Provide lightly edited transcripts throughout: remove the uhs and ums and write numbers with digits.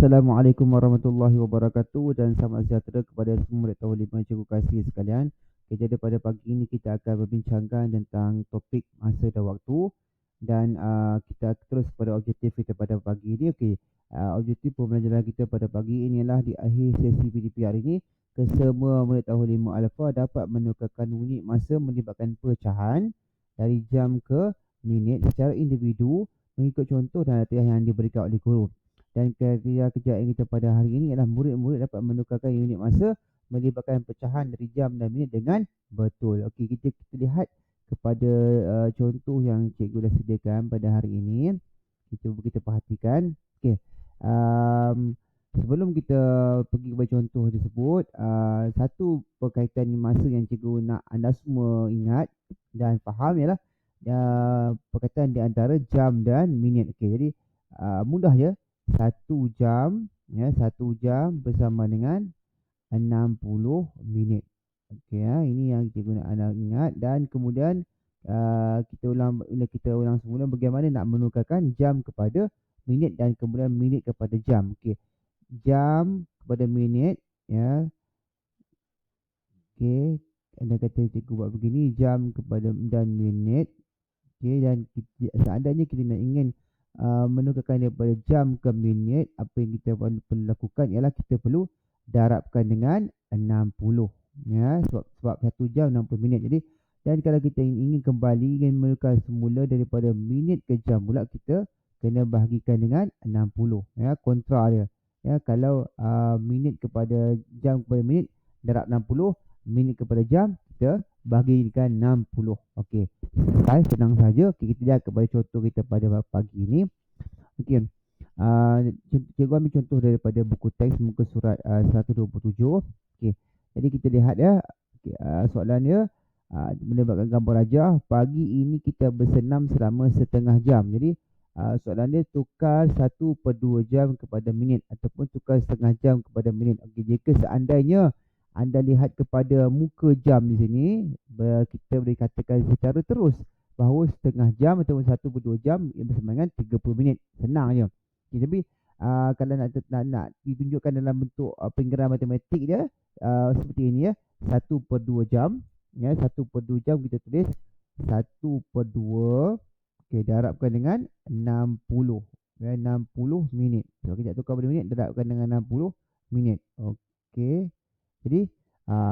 Assalamualaikum warahmatullahi wabarakatuh dan selamat sejahtera kepada semua murid Tahun 5 Cikgu kasih sekalian. Okay, jadi pada pagi ini kita akan berbincangkan tentang topik masa dan waktu dan kita terus pada objektif kita pada pagi ini. Objektif pembelajaran kita pada pagi ini adalah di akhir sesi PDPR ini kesemua murid Tahun 5 Alpha dapat menukarkan unit masa melibatkan pecahan dari jam ke minit secara individu mengikut contoh dan latihan yang diberikan oleh guru. Dan kriteria kejayaan kita pada hari ini adalah murid-murid dapat menukarkan unit masa melibatkan pecahan dari jam dan minit dengan betul. Okey, kita lihat kepada contoh yang cikgu dah sediakan pada hari ini. Kita perhatikan. Okey. Sebelum kita pergi kepada contoh tersebut, satu berkaitan masa yang cikgu nak anda semua ingat dan faham ialah berkaitan di antara jam dan minit. Okey, jadi mudah je. 1 jam bersama dengan 60 minit. Okey, ini yang cikgu nak anda ingat dan kemudian kita ulang semula bagaimana nak menukarkan jam kepada minit dan kemudian minit kepada jam. Okey. Jam kepada minit, ya. Okey, anda kata cikgu buat begini, jam kepada dan minit. Okey, dan seandainya kita nak ingin menukarkan daripada jam ke minit, apa yang kita perlu lakukan ialah kita perlu darabkan dengan 60, ya, sebab 1 jam 60 minit. Jadi dan kalau kita ingin menukar semula daripada minit ke jam pula, kita kena bahagikan dengan 60, ya, kontra dia. Ya, kalau minit kepada jam kepada minit darab 60, minit kepada jam kita bahagikan 60. Okey. Senang saja. Okay, kita lihat kepada contoh kita pada pagi ini. Okey. Cikgu ambil contoh daripada buku teks muka surat 127. Okey. Jadi kita lihat ya. Okay, soalan dia melibatkan gambar rajah. Pagi ini kita bersenam selama setengah jam. Jadi soalan dia tukar 1/2 jam kepada minit ataupun tukar setengah jam kepada minit. Okey, jika seandainya anda lihat kepada muka jam di sini, kita boleh katakan secara terus bahawa setengah jam ataupun 1/2 jam bersama dengan 30 minit. Senang je. Okay, tapi kalau nak ditunjukkan dalam bentuk pinggiran matematik dia, seperti ini ya. 1/2 jam, ya, 1/2 jam kita tulis 1/2, okey, darabkan dengan 60, ya, 60 minit. So kita tukar pada minit, darabkan dengan 60 minit. Okey. Jadi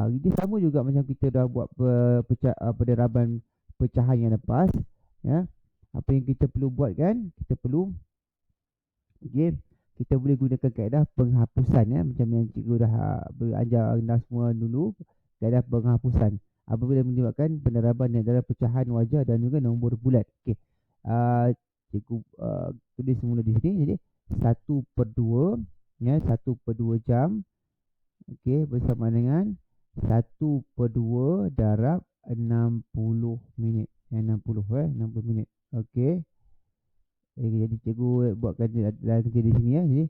ini sama juga macam kita dah buat pendaraban pecahan yang lepas, ya. Apa yang kita perlu buat kan? Kita perlu, okey, kita boleh gunakan kaedah penghapusan, ya, macam yang cikgu dah berajar anda semua dulu, kaedah penghapusan apabila menyebabkan pendaraban antara pecahan wajah dan juga nombor bulat. Okey. Cikgu tulis semula di sini. Jadi 1/2, ya, 1/2 jam, okey, bersama dengan 1/2 darab 60 minit. 60 minit. Okey. Jadi cikgu buatkan dalam kerja di sini, ya. Jadi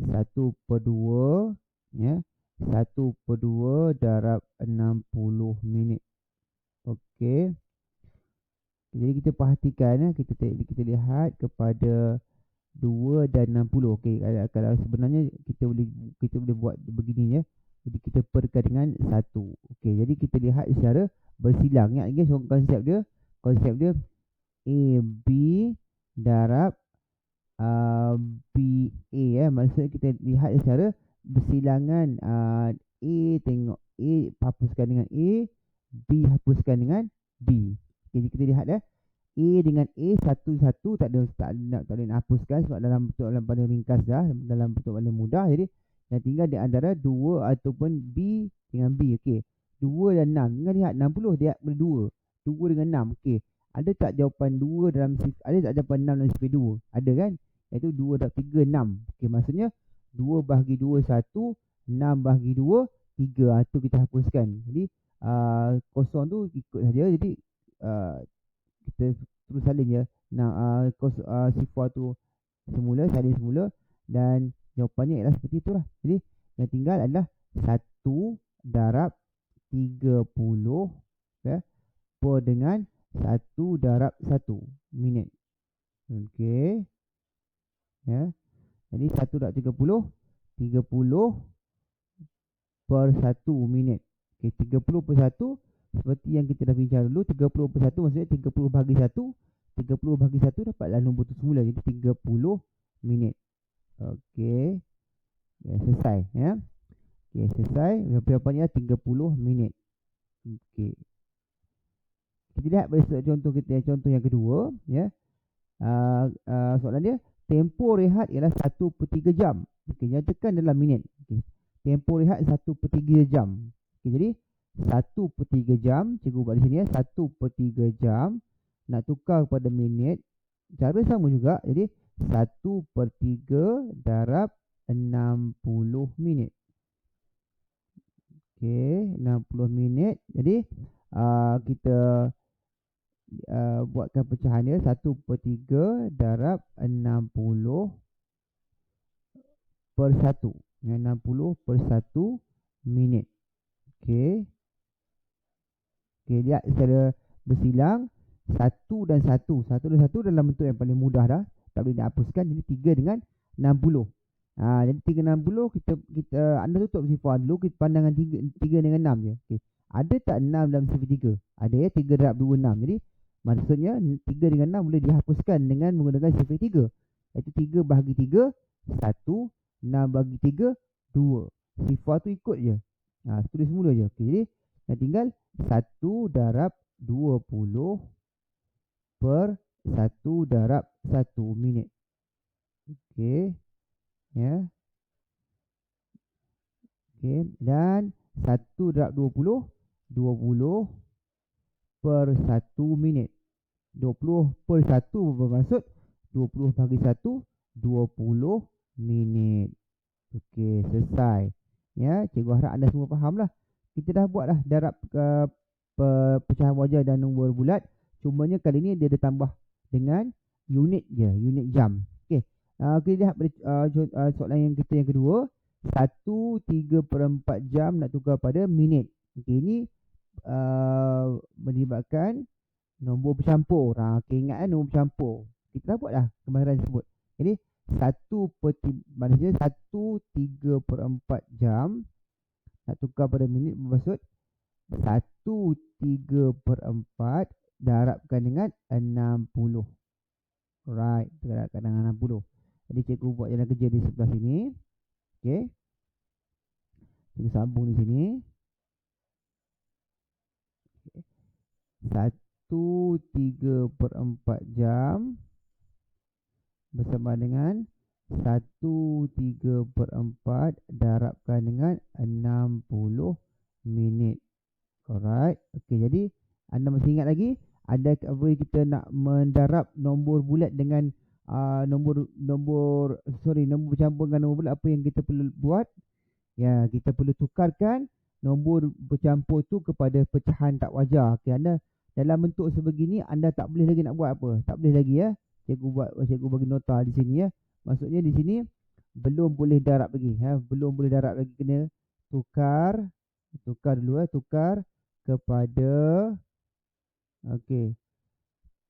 1/2, ya, 1/2 darab 60 minit. Okey. Jadi kita perhatikan, ya, kita lihat kepada 2 dan 60. Okey, kalau sebenarnya kita boleh buat begini, ya. Jadi kita perkan dengan 1. Okey, jadi kita lihat secara bersilang, ya, guys. Konsep dia AB darab BA, ya. Maksudnya kita lihat secara bersilangan. A tengok A hapuskan dengan A, B hapuskan dengan B. Okey, kita lihat, ya. A dengan A satu-satu, tak boleh nak hapuskan sebab dalam bentuk paling ringkas dah, dalam bentuk paling mudah. Jadi yang tinggal di antara 2 ataupun B dengan B. Okey. 2 dan 6. Ingat lihat 60 dia berdua. 2 dengan 6. Okey. Ada tak jawapan 2 dalam ada tak jawapan 6 dalam sifar 2? Ada kan? Iaitu 2 darab 3 6. Okey, maksudnya 2 bahagi 2 1, 6 bahagi 2 3. Itu kita hapuskan. Jadi kosong tu ikut saja. Jadi kita terus salin, ya. Sifar tu salin semula dan jawapannya ialah seperti itulah. Jadi yang tinggal adalah 1 darab 30, ya, per dengan 1 darab 1 minit. Okey. Ya. Jadi 1.30 30 per 1 minit. Okey, 30 per 1 seperti yang kita dah bincang dulu, 30 per 1 maksudnya 30 bahagi 1. 30 bahagi 1 dapatlah nombor tu semula, jadi 30 minit. Okey. Ya, selesai ya. Okey, selesai. Jawapannya 30 minit. Okey. Kita lihat pada contoh yang kedua ya. Soalan dia, tempoh rehat ialah 1/3 jam. Okey, nyatakan dalam minit. Okey. Tempoh rehat 1/3 jam. Okey, jadi 1/3 jam, cikgu buat di sini ya, 1/3 jam nak tukar kepada minit. Cara sama juga. Jadi 1/3 darab 60 minit. Okey, 60 minit. Jadi kita buatkan pecahan dia, 1/3 darab 60 per 1. 60 per 1 minit. Okey. Okey, lihat secara bersilang 1 dan 1. 1 dan 1 dalam bentuk yang paling mudah dah. Tak boleh dihapuskan. Jadi 3 dengan 60. Jadi 3 60 kita anda tutup sifar dulu, kita pandangan 3 dengan 6 je. Okey. Ada tak 6 dalam sifar 3? Ada ya, 3 darab 2 6. Jadi maksudnya 3 dengan 6 boleh dihapuskan dengan menggunakan sifar 3. Iaitu 3 bahagi 3 1, 6 bahagi 3 2. Sifar tu ikut je. Tulis semula je. Okey, jadi yang tinggal 1 darab 20 per 1 darab 1 minit. Okey. Ya. Okey, dan 1 darab 20 per 1 minit. 20 per 1 bermaksud 20 bagi 1 20 minit. Okey, selesai. Ya, cikgu harap anda semua fahamlah. Kita dah buat dah darab pecahan wajar dan nombor bulat. Cumanya kali ni dia ada tambah dengan unit je, unit jam. Okey. Kita lihat pada soalan yang kedua. 1/3/4 jam nak tukar pada minit. Okey, ini melibatkan nombor bercampur. Okey, ingat nombor bercampur. Kita dah buat dah kemahiran tersebut. Jadi 1/3/4 jam nak tukar pada minit bermaksud 1/3/4 darabkan dengan 60. Alright, darabkan dengan 60. Jadi cikgu buat jalan kerja di sebelah sini. Okey. Cikgu sambung di sini. 1/3/4 jam bersama dengan 1/3/4 darabkan dengan 60 minit. Alright. Okey, jadi anda masih ingat lagi ada apa kita nak mendarab nombor bulat dengan nombor bercampur dengan nombor bulat, apa yang kita perlu buat? Ya, kita perlu tukarkan nombor bercampur tu kepada pecahan tak wajar. Okey, anda dalam bentuk sebegini anda tak boleh lagi nak buat apa? Tak boleh lagi ya. Cikgu bagi nota di sini ya. Maksudnya di sini belum boleh darab lagi ya, belum boleh darab lagi, kena tukar dulu tukar kepada okey,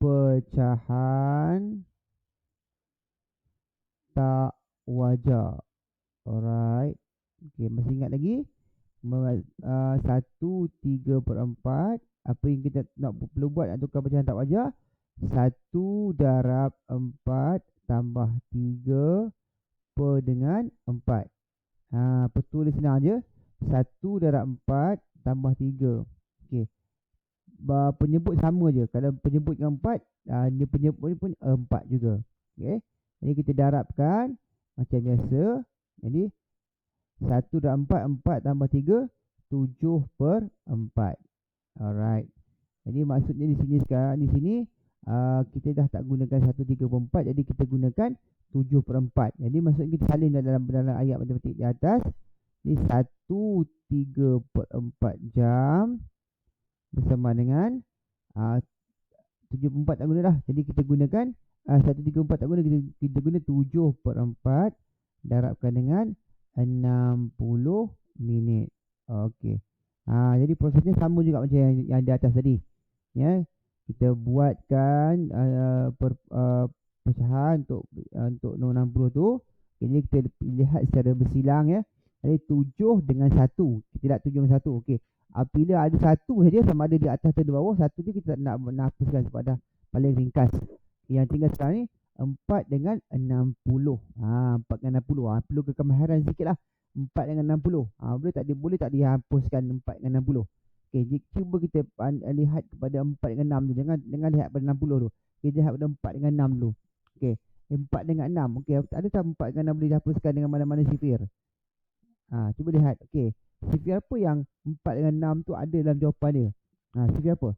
pecahan tak wajar. Alright. Okey, masih ingat lagi? 1/3/4, apa yang kita nak perlu buat nak tukar pecahan tak wajar? 1 darab 4 tambah 3 per dengan 4. Tulis senang je. 1 darab 4 tambah 3. Okey. Penyebut sama je. Kalau penyebut yang 4, dia penyebut ni pun 4 juga. Okey. Jadi kita darabkan macam biasa. Jadi 1 darab 4, 4 tambah 3, 7 per 4. Alright. Jadi maksudnya di sini sekarang, di sini kita dah tak gunakan 1/3/4, jadi kita gunakan 7/4. Jadi maksudnya kita salin dalam ayat matematik di atas. Ini 1/3/4 jam bersama dengan 7/4 tak guna dah. Jadi kita gunakan 1/3/4 tak guna, kita guna 7/4 darabkan dengan 60 minit. Okey. Jadi prosesnya sama juga macam yang di atas tadi. Ya. Kita buatkan pecahan untuk 60 tu. Jadi kita lihat secara bersilang ya. Jadi 7 dengan 1. Kita lihat 7 dengan 1. Okey. Apabila ada 1 saja sama ada di atas atau di bawah, 1 tu kita nak hapuskan sebab dah paling ringkas. Yang tinggal sekarang ni 4 dengan 60. 4 dengan 60. Perlu kekemahiran sikitlah. 4 dengan 60. Boleh tak dihapuskan 4 dengan 60. Okey, cuba kita lihat kepada 4 dengan 6 tu. Jangan lihat pada 60 tu. Kita lihat pada 4 dengan 6 dulu. Okey. 4 dengan 6. Okey, ada tak 4 dengan 6 boleh dihapuskan dengan mana-mana sifir? Cuba lihat. Okey. Sifir apa yang 4 dengan 6 tu ada dalam jawapan dia? Sifir apa?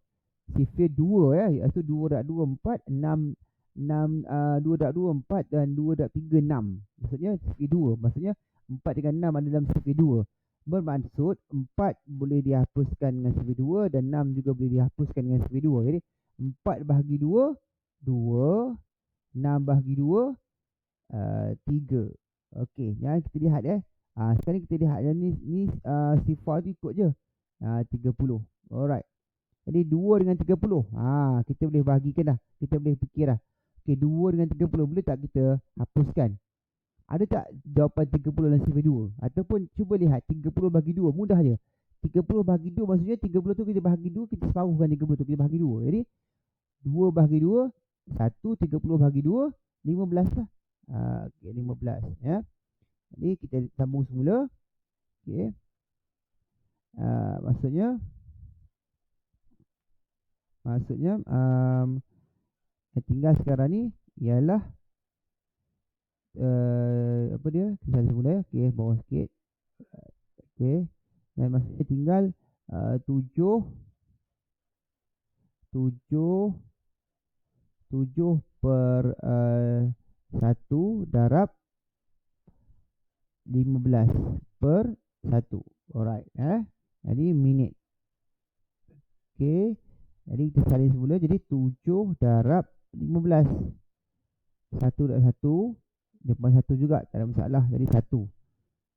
Sifir 2 ya. Iaitu 2.2 4, 6 2.2 4 dan 2.3 6. Maksudnya sifir 2. Maksudnya 4 dengan 6 ada dalam sifir 2. Bermaksud 4 boleh dihapuskan dengan sifir 2 dan 6 juga boleh dihapuskan dengan sifir 2. Jadi 4 bahagi 2, 2. 6 bahagi 2, 3. Okey, yang kita lihat sekarang kita lihat yang ni sifar tu ikut je. 30. Alright. Jadi 2 dengan 30. Kita boleh bahagikan dah. Kita boleh fikir dah. Okey, 2 dengan 30 boleh tak kita hapuskan? Ada tak jawapan 30 dalam sifar 2? Ataupun cuba lihat 30 bagi 2, mudah je. 30 bagi 2 maksudnya 30 tu kita bahagi 2, kita separuhkan 30 tu, kita bahagi 2. Jadi 2 bahagi 2, 1, 30 bahagi 2, 15 lah. Okey, 15 ya. Jadi kita sambung semula. Okey. Maksudnya yang tinggal sekarang ni ialah apa dia? Kita semula ya. Okey, bawah sikit. Okey. Dan masih tinggal 7 per 1 darab 15 per 1. Alright. Jadi minit. Okey. Jadi kita salin semula. Jadi 7 darab 15. 1 darab 1. Depan 1 juga. Tak ada masalah. Jadi 1.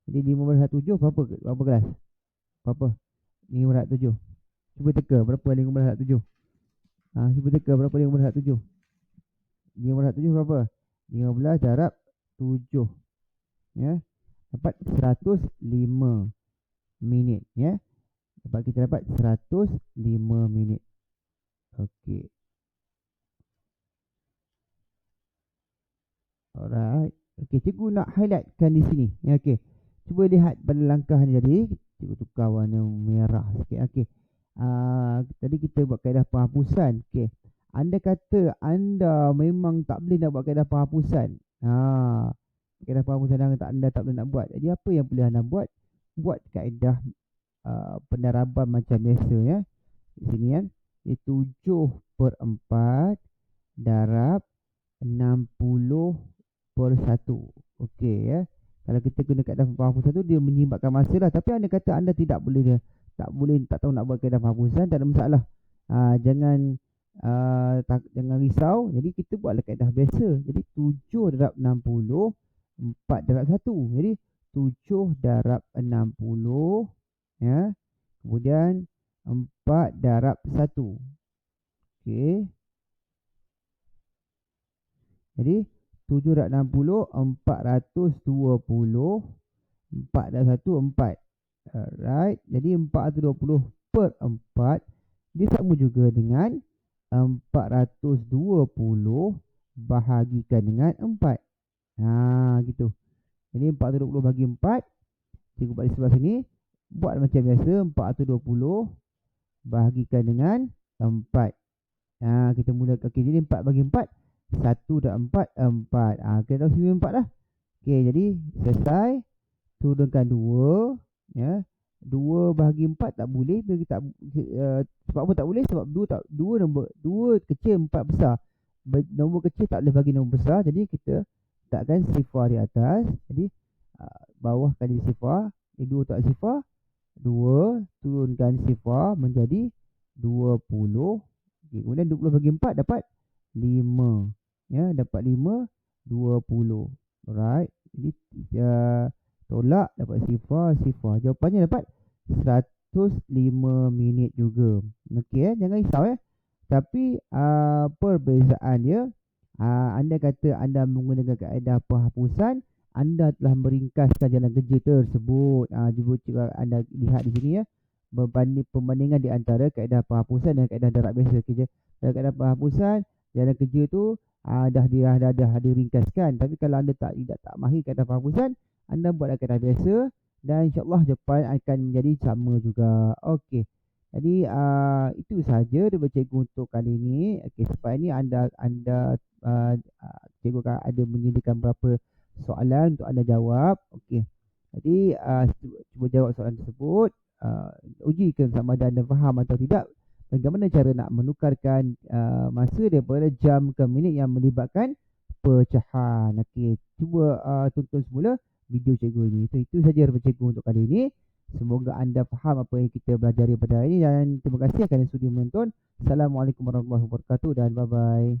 Jadi 15 darab 7 berapa kelas? Berapa? 15 darab 7. Cuba teka berapa 15 darab 7. Cuba teka berapa 15 darab 7. 15 darab 7 berapa? 15 darab 7. Ya. Dapat 105 minit. Ya. Kita dapat 105 minit. Okey. Alright. Okey, cikgu nak highlightkan di sini. Ya, okey. Cuba lihat pada langkah ni tadi. Cikgu tukar warna merah sikit. Okey. Tadi kita buat kaedah penghapusan. Okey. Anda kata anda memang tak boleh nak buat kaedah penghapusan. Kaedah penghapusan anda tak boleh nak buat. Jadi apa yang boleh anda buat? Buat kaedah pendaraban macam biasa ya. Di sini kan. 7 per 4 darab 60 per 1. Okey ya. Kalau kita guna kaedah penghapusan tu dia menyimbatkan masa lah. Tapi anda kata anda tak tahu nak buat kaedah penghapusan, tak ada masalah. Jangan risau. Jadi kita buatlah kaedah biasa. Jadi 7 darab 60, 4 darab 1. Jadi 7 darab 60 ya. Kemudian 4 darab 1. Okey. Jadi 7 darab 60, 420. 4 darab 1, 4. Alright. Jadi 420 per 4. Dia sama juga dengan 420 bahagikan dengan 4. Gitu. Jadi 420 bagi 4. Cikgu buat di sebelah sini. Buat macam biasa. 420 bahagikan dengan 4. Kita mulakan. Okey, jadi 4 bagi 4. 1 dan 4, 4. Kita tahu sini 4 lah. Okey, jadi selesai. Turunkan 2. Ya. 2 bahagi 4 tak boleh. Sebab apa tak boleh? Sebab 2 kecil, 4 besar. Nombor kecil tak boleh bagi nombor besar. Jadi kita letakkan sifar di atas. Jadi bawah kali sifar. 2 tak sifar. 2 turunkan sifar menjadi 20. Okay, kemudian 20 bagi 4 dapat 5. Ya, dapat 5, 20. Alright. Jadi tolak dapat sifar. Jawapannya dapat 105 minit juga. Okey jangan risau Tapi perbezaan dia, anda kata anda menggunakan kaedah penghapusan, anda telah meringkaskan jalan kerja tersebut. Cuba anda lihat di sini ya, pembandingan di antara kaedah penghapusan dan kaedah darab biasa. Dalam kaedah penghapusan, jalan kerja tu dah diringkaskan. Tapi kalau anda tak mahir kaedah penghapusan, anda buat kaedah biasa dan insya-Allah jawapan akan menjadi sama juga. Okey. Jadi itu saja daripada cikgu untuk kali ini. Okey, selepas ini cikgu akan ada menyediakan beberapa soalan untuk anda jawab. Okey. Jadi cuba jawab soalan tersebut. Ujikan sama ada anda faham atau tidak. Bagaimana cara nak menukarkan masa daripada jam ke minit yang melibatkan pecahan. Okey, cuba tonton semula video cikgu ini. Itu saja daripada cikgu untuk kali ini. Semoga anda faham apa yang kita belajar pada hari ini dan terima kasih kerana sudi menonton. Assalamualaikum warahmatullahi wabarakatuh dan bye bye.